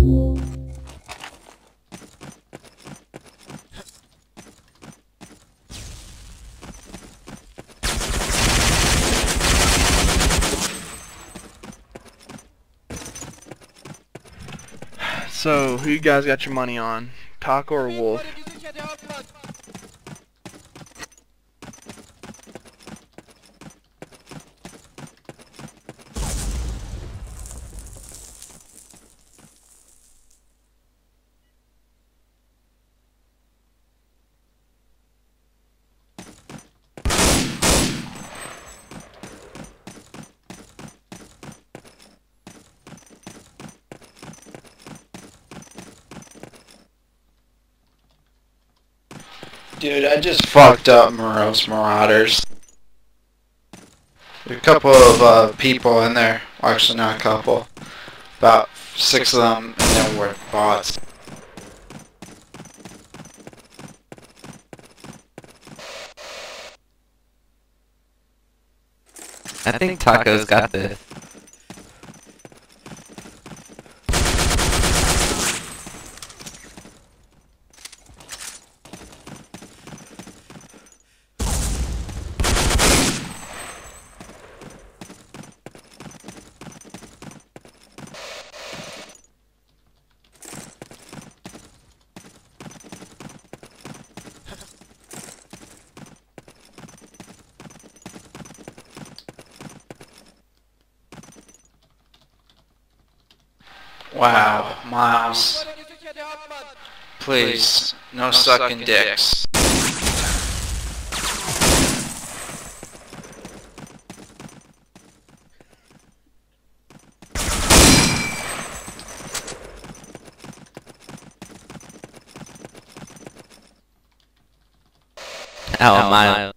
So, who you guys got your money on? Taco or Wolf? Dude, I just fucked up Morose Marauders. There's a couple of people in there. Well, actually, not a couple. About 6 of them, and they were bots. I think Taco's got this. Wow, Miles. Please, no sucking dicks. Oh, Miles.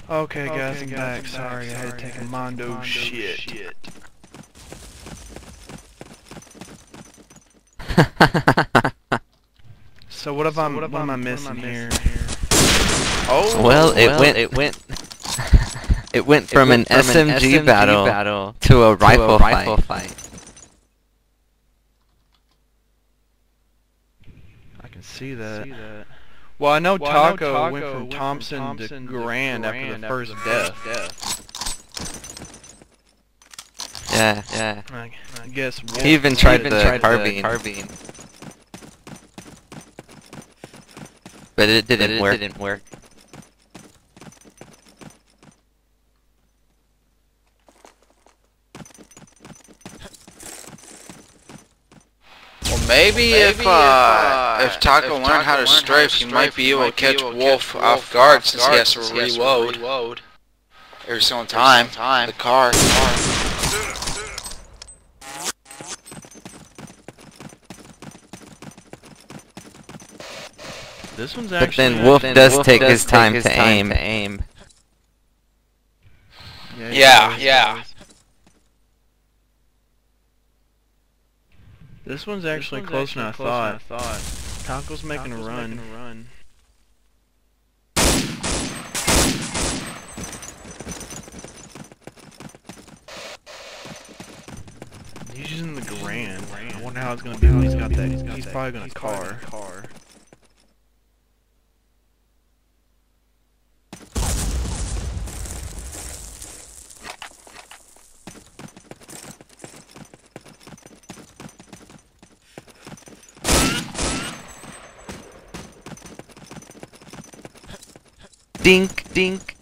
Okay, guys, I'm back. Sorry, I had to take a Mondo shit. So what am I missing here? Oh, Well, it went from an SMG battle to a rifle fight. I can see that. Well, I know Taco went from Thompson to Grand after the first death. Yeah. I guess Wolf He even tried the carbine. But it didn't work. Well, maybe if Taco learned how to strafe, he might be able to catch Wolf off guard since he has to reload every single time. The car. This one's But actually. then Wolf does take his time to aim. Yeah. This one's actually closer than I thought. Taco's making a run. He's using the Grand. I wonder how it's gonna be when he's got that. He's probably gonna car. Dink.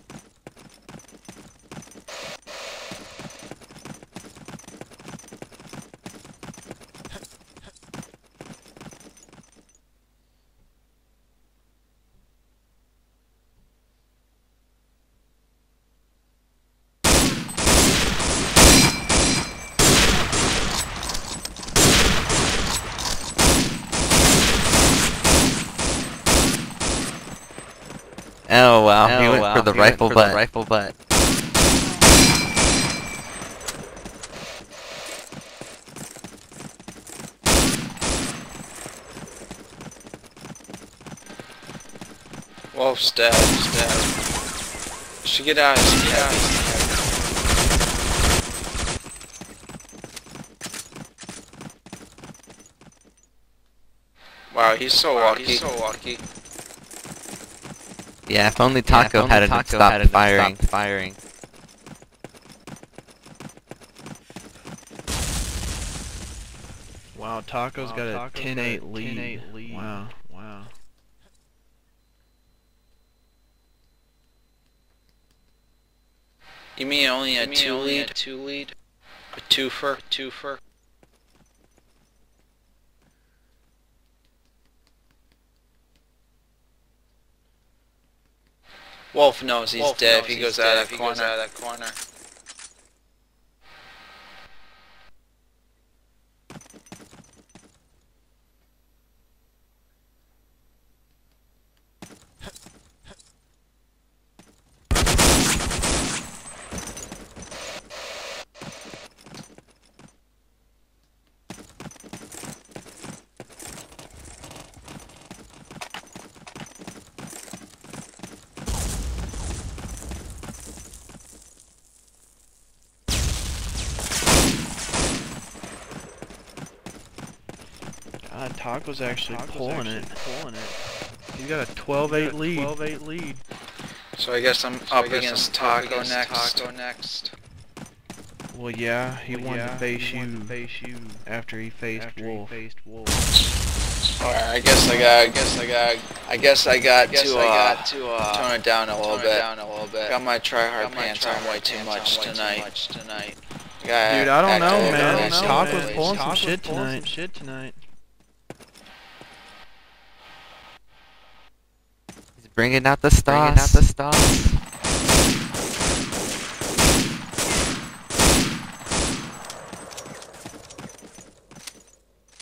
Oh wow, he went for the rifle butt. Wolf's dead. Should get out of his head. Wow, he's so lucky. Yeah, if only Taco hadn't stopped firing. Wow, Taco's got a 10-8 lead. Wow. You mean only a two lead? A twofer? Wolf knows he's dead if he goes out of that corner. God, Taco's actually pulling it. He's got a 12-8 lead. So I guess I'm up against Taco next. Well, yeah, he wanted to face you after he faced Wolf. Alright, I guess I got to tone it down a little bit. Got my try-hard pants on way too much tonight. Dude, I don't know, man. Taco's pulling some shit tonight. He's bringing out the stars.